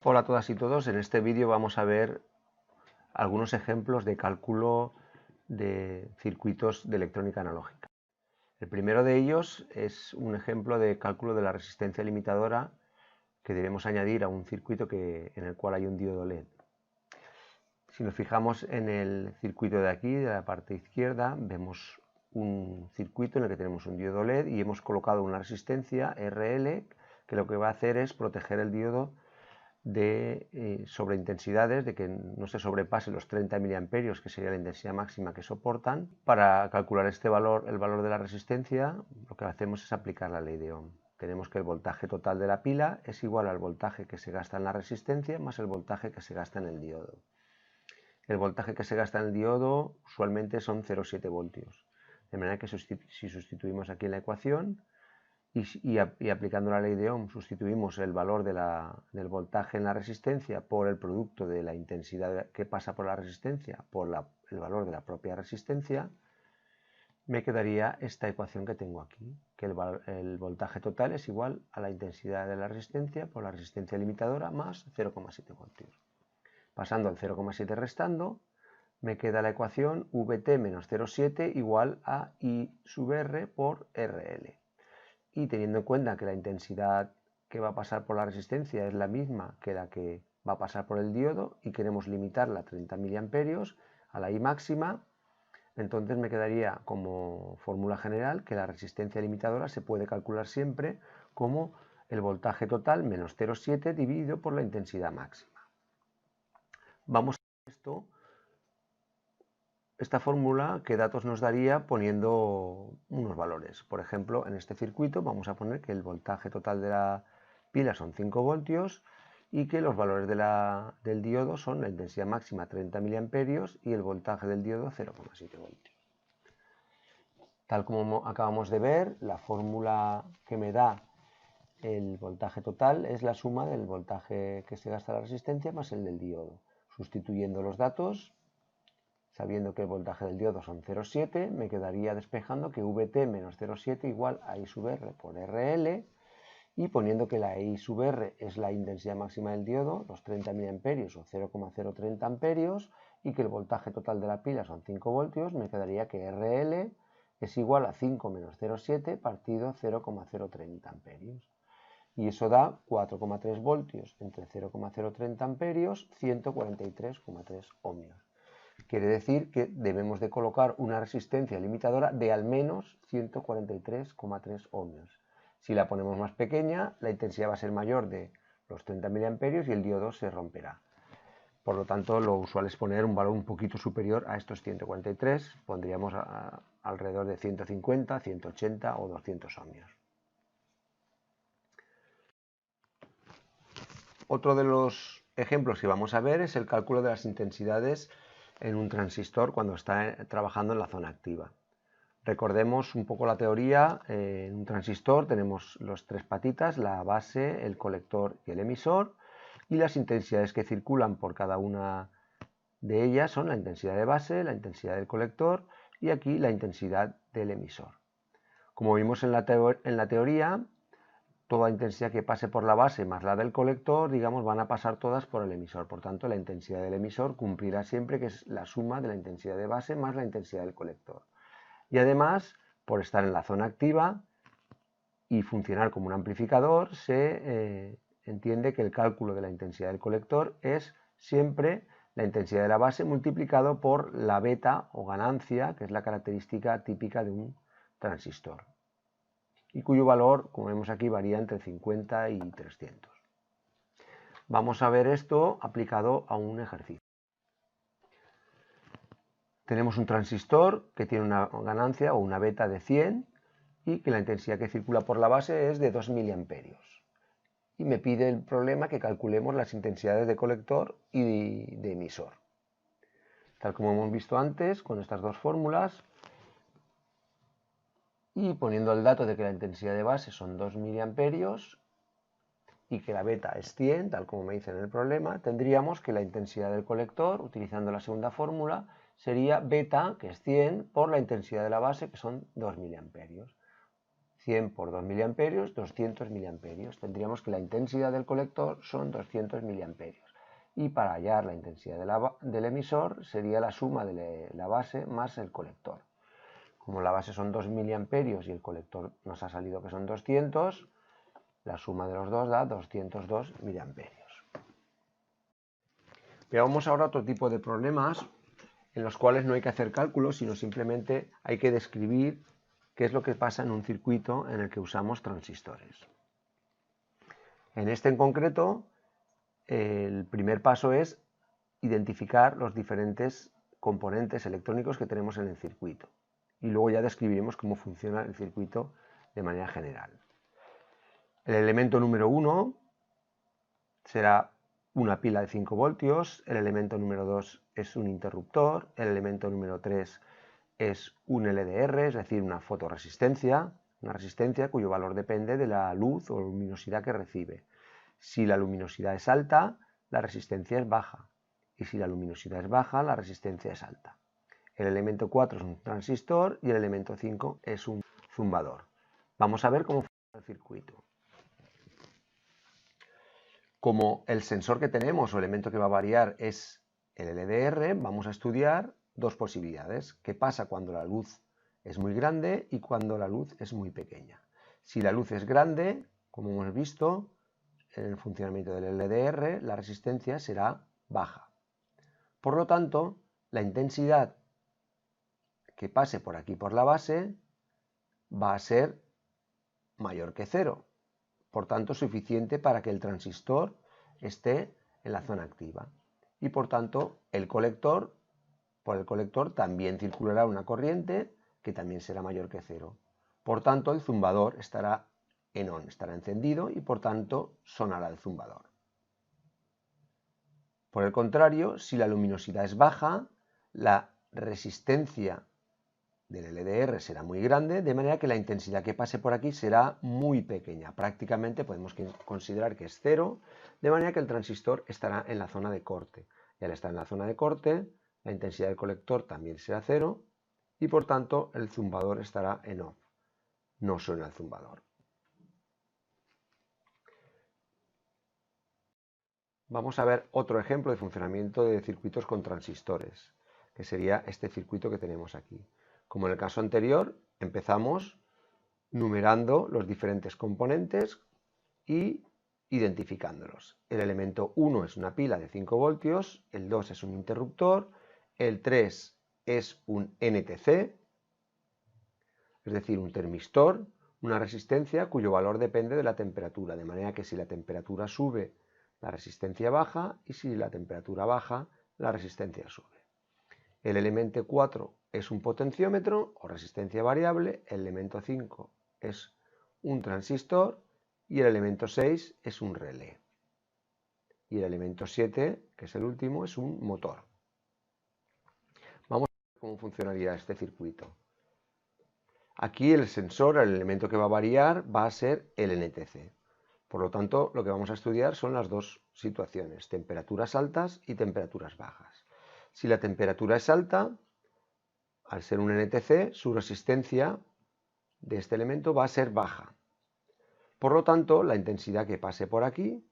Hola a todas y todos, en este vídeo vamos a ver algunos ejemplos de cálculo de circuitos de electrónica analógica. El primero de ellos es un ejemplo de cálculo de la resistencia limitadora que debemos añadir a un circuito en el cual hay un diodo LED. Si nos fijamos en el circuito de aquí, de la parte izquierda, vemos un circuito en el que tenemos un diodo LED y hemos colocado una resistencia RL que lo que va a hacer es proteger el diodo de sobreintensidades, de que no se sobrepase los 30 miliamperios, que sería la intensidad máxima que soportan. Para calcular este valor, el valor de la resistencia, lo que hacemos es aplicar la ley de Ohm. Tenemos que el voltaje total de la pila es igual al voltaje que se gasta en la resistencia más el voltaje que se gasta en el diodo. El voltaje que se gasta en el diodo usualmente son 0,7 voltios. De manera que si sustituimos aquí en la ecuación, y aplicando la ley de Ohm sustituimos el valor del voltaje en la resistencia por el producto de la intensidad que pasa por la resistencia por el valor de la propia resistencia, me quedaría esta ecuación que tengo aquí, que el voltaje total es igual a la intensidad de la resistencia por la resistencia limitadora más 0,7 voltios. Pasando al 0,7 restando, me queda la ecuación Vt menos 0,7 igual a I sub R por RL. Y teniendo en cuenta que la intensidad que va a pasar por la resistencia es la misma que la que va a pasar por el diodo y queremos limitarla a 30 miliamperios a la I máxima, entonces me quedaría como fórmula general que la resistencia limitadora se puede calcular siempre como el voltaje total menos 0,7 dividido por la intensidad máxima. Vamos a ver esta fórmula, qué datos nos daría poniendo unos valores. Por ejemplo, en este circuito vamos a poner que el voltaje total de la pila son 5 voltios y que los valores del diodo son la intensidad máxima 30 miliamperios y el voltaje del diodo 0,7 voltios. Tal como acabamos de ver, la fórmula que me da el voltaje total es la suma del voltaje que se gasta en la resistencia más el del diodo. Sustituyendo los datos, sabiendo que el voltaje del diodo son 0,7, me quedaría despejando que Vt menos 0,7 igual a I sub R por RL, y poniendo que la I sub R es la intensidad máxima del diodo, los 30 miliamperios o 0,030 amperios, y que el voltaje total de la pila son 5 voltios, me quedaría que RL es igual a 5 menos 0,7 partido 0,030 amperios. Y eso da 4,3 voltios entre 0,030 amperios, 143,3 ohmios. Quiere decir que debemos de colocar una resistencia limitadora de al menos 143,3 ohmios. Si la ponemos más pequeña, la intensidad va a ser mayor de los 30 miliamperios y el diodo se romperá. Por lo tanto, lo usual es poner un valor un poquito superior a estos 143, pondríamos alrededor de 150, 180 o 200 ohmios. Otro de los ejemplos que vamos a ver es el cálculo de las intensidades en un transistor cuando está trabajando en la zona activa. Recordemos un poco la teoría. En un transistor tenemos los tres patitas, la base, el colector y el emisor, y las intensidades que circulan por cada una de ellas son la intensidad de base, la intensidad del colector y aquí la intensidad del emisor. Como vimos en la teoría, toda intensidad que pase por la base más la del colector, digamos, van a pasar todas por el emisor. Por tanto, la intensidad del emisor cumplirá siempre, que es la suma de la intensidad de base más la intensidad del colector. Y además, por estar en la zona activa y funcionar como un amplificador, se entiende que el cálculo de la intensidad del colector es siempre la intensidad de la base multiplicado por la beta o ganancia, que es la característica típica de un transistor, y cuyo valor, como vemos aquí, varía entre 50 y 300. Vamos a ver esto aplicado a un ejercicio. Tenemos un transistor que tiene una ganancia o una beta de 100 y que la intensidad que circula por la base es de 2 miliamperios. Y me pide el problema que calculemos las intensidades de colector y de emisor. Tal como hemos visto antes con estas dos fórmulas, y poniendo el dato de que la intensidad de base son 2 miliamperios y que la beta es 100, tal como me dice en el problema, tendríamos que la intensidad del colector, utilizando la segunda fórmula, sería beta, que es 100, por la intensidad de la base, que son 2 miliamperios. 100 por 2 miliamperios, 200 miliamperios. Tendríamos que la intensidad del colector son 200 miliamperios. Y para hallar la intensidad del emisor sería la suma de la base más el colector. Como la base son 2 miliamperios y el colector nos ha salido que son 200, la suma de los dos da 202 miliamperios. Veamos ahora otro tipo de problemas en los cuales no hay que hacer cálculos, sino simplemente hay que describir qué es lo que pasa en un circuito en el que usamos transistores. En este en concreto, el primer paso es identificar los diferentes componentes electrónicos que tenemos en el circuito. Y luego ya describiremos cómo funciona el circuito de manera general. El elemento número 1 será una pila de 5 voltios, el elemento número 2 es un interruptor, el elemento número 3 es un LDR, es decir, una fotorresistencia, una resistencia cuyo valor depende de la luz o luminosidad que recibe. Si la luminosidad es alta, la resistencia es baja, y si la luminosidad es baja, la resistencia es alta. El elemento 4 es un transistor y el elemento 5 es un zumbador. Vamos a ver cómo funciona el circuito. Como el sensor que tenemos o elemento que va a variar es el LDR, vamos a estudiar dos posibilidades. ¿Qué pasa cuando la luz es muy grande y cuando la luz es muy pequeña? Si la luz es grande, como hemos visto en el funcionamiento del LDR, la resistencia será baja. Por lo tanto, la intensidad que pase por aquí por la base va a ser mayor que cero. Por tanto, suficiente para que el transistor esté en la zona activa. Y por tanto, por el colector también circulará una corriente que también será mayor que cero. Por tanto, el zumbador estará en on, estará encendido y por tanto sonará el zumbador. Por el contrario, si la luminosidad es baja, la resistencia del LDR será muy grande, de manera que la intensidad que pase por aquí será muy pequeña. Prácticamente podemos considerar que es cero, de manera que el transistor estará en la zona de corte. Y al estar en la zona de corte, la intensidad del colector también será cero y por tanto el zumbador estará en off. No suena el zumbador. Vamos a ver otro ejemplo de funcionamiento de circuitos con transistores, que sería este circuito que tenemos aquí. Como en el caso anterior, empezamos numerando los diferentes componentes y identificándolos. El elemento 1 es una pila de 5 voltios, el 2 es un interruptor, el 3 es un NTC, es decir, un termistor, una resistencia cuyo valor depende de la temperatura, de manera que si la temperatura sube, la resistencia baja y si la temperatura baja, la resistencia sube. El elemento 4 es un potenciómetro o resistencia variable, el elemento 5 es un transistor y el elemento 6 es un relé. Y el elemento 7, que es el último, es un motor. Vamos a ver cómo funcionaría este circuito. Aquí el sensor, el elemento que va a variar, va a ser el NTC. Por lo tanto, lo que vamos a estudiar son las dos situaciones, temperaturas altas y temperaturas bajas. Si la temperatura es alta, al ser un NTC, su resistencia de este elemento va a ser baja. Por lo tanto, la intensidad que pase por aquí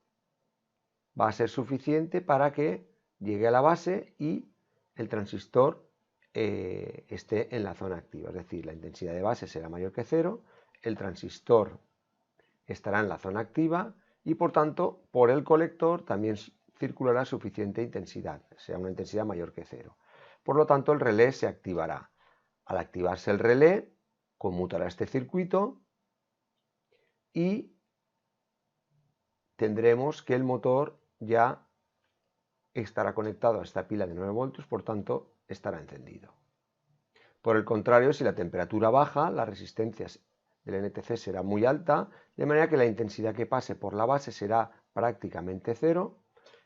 va a ser suficiente para que llegue a la base y el transistor esté en la zona activa. Es decir, la intensidad de base será mayor que cero, el transistor estará en la zona activa y por tanto, por el colector también circulará suficiente intensidad, sea una intensidad mayor que cero. Por lo tanto, el relé se activará. Al activarse el relé, conmutará este circuito y tendremos que el motor ya estará conectado a esta pila de 9 voltios, por tanto, estará encendido. Por el contrario, si la temperatura baja, la resistencia del NTC será muy alta, de manera que la intensidad que pase por la base será prácticamente cero,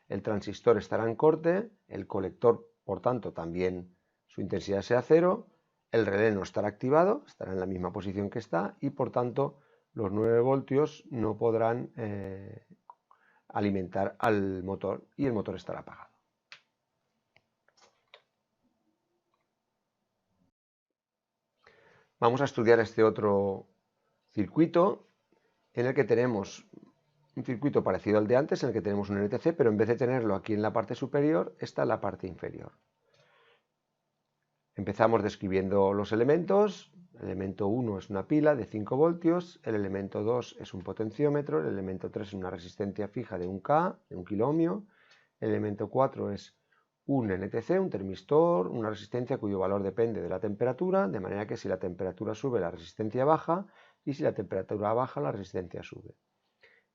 el transistor estará en corte, el colector, por tanto, también su intensidad será cero, el relé no estará activado, estará en la misma posición que está y, por tanto, los 9 voltios no podrán alimentar al motor y el motor estará apagado. Vamos a estudiar este otro circuito en el que tenemos un circuito parecido al de antes, en el que tenemos un NTC, pero en vez de tenerlo aquí en la parte superior, está en la parte inferior. Empezamos describiendo los elementos. El elemento 1 es una pila de 5 voltios, el elemento 2 es un potenciómetro, el elemento 3 es una resistencia fija de 1K, de 1 kiloohmio, el elemento 4 es un NTC, un termistor, una resistencia cuyo valor depende de la temperatura, de manera que si la temperatura sube, la resistencia baja, y si la temperatura baja, la resistencia sube.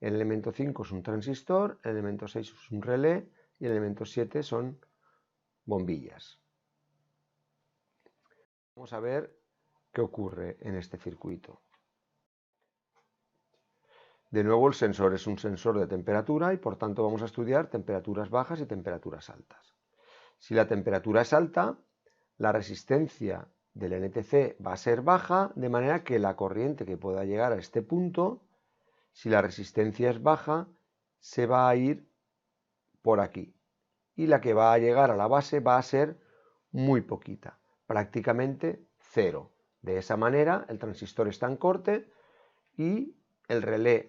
El elemento 5 es un transistor, el elemento 6 es un relé y el elemento 7 son bombillas. Vamos a ver qué ocurre en este circuito. De nuevo, el sensor es un sensor de temperatura y por tanto vamos a estudiar temperaturas bajas y temperaturas altas. Si la temperatura es alta, la resistencia del NTC va a ser baja, de manera que la corriente que pueda llegar a este punto, si la resistencia es baja, se va a ir por aquí. Y la que va a llegar a la base va a ser muy poquita, prácticamente cero. De esa manera, el transistor está en corte y el relé,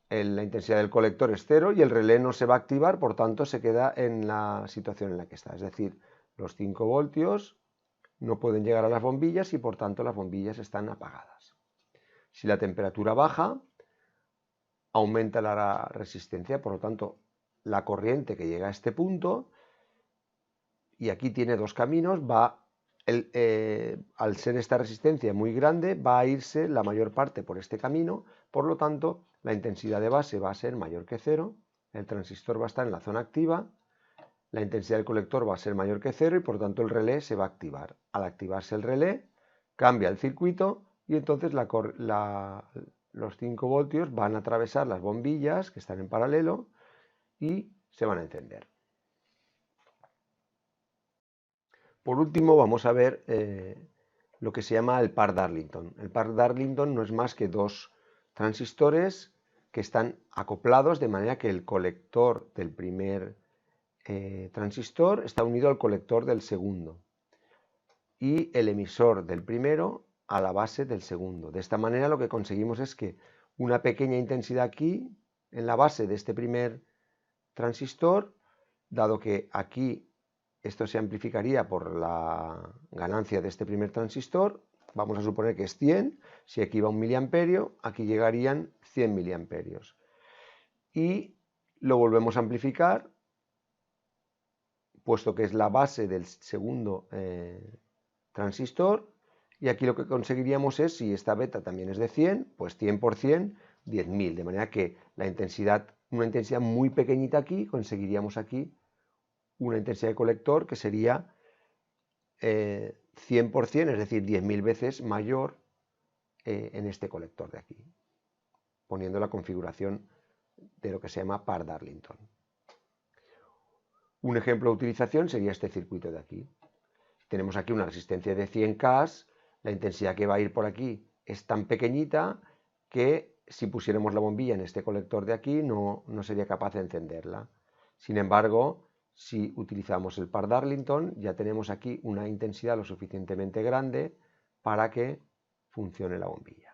la intensidad del colector es cero y el relé no se va a activar, por tanto se queda en la situación en la que está. Es decir, los 5 voltios no pueden llegar a las bombillas y por tanto las bombillas están apagadas. Si la temperatura baja, aumenta la resistencia, por lo tanto la corriente que llega a este punto, y aquí tiene dos caminos, al ser esta resistencia muy grande, va a irse la mayor parte por este camino, por lo tanto la intensidad de base va a ser mayor que cero, el transistor va a estar en la zona activa, la intensidad del colector va a ser mayor que cero y por tanto el relé se va a activar. Al activarse el relé, cambia el circuito y entonces los 5 voltios van a atravesar las bombillas que están en paralelo y se van a encender. Por último, vamos a ver lo que se llama el par Darlington. El par Darlington no es más que dos transistores que están acoplados de manera que el colector del primer transistor está unido al colector del segundo y el emisor del primero a la base del segundo. De esta manera lo que conseguimos es que una pequeña intensidad aquí en la base de este primer transistor, dado que aquí esto se amplificaría por la ganancia de este primer transistor, vamos a suponer que es 100, si aquí va 1 miliamperio, aquí llegarían 100 miliamperios. Y lo volvemos a amplificar, puesto que es la base del segundo transistor, y aquí lo que conseguiríamos es, si esta beta también es de 100, pues 100 por 100, 10.000, de manera que una intensidad muy pequeñita aquí, conseguiríamos aquí una intensidad de colector que sería 100%, es decir, 10.000 veces mayor en este colector de aquí, poniendo la configuración de lo que se llama par Darlington. Un ejemplo de utilización sería este circuito de aquí. Tenemos aquí una resistencia de 100K, la intensidad que va a ir por aquí es tan pequeñita que si pusiéramos la bombilla en este colector de aquí no sería capaz de encenderla. Sin embargo, si utilizamos el par Darlington, ya tenemos aquí una intensidad lo suficientemente grande para que funcione la bombilla.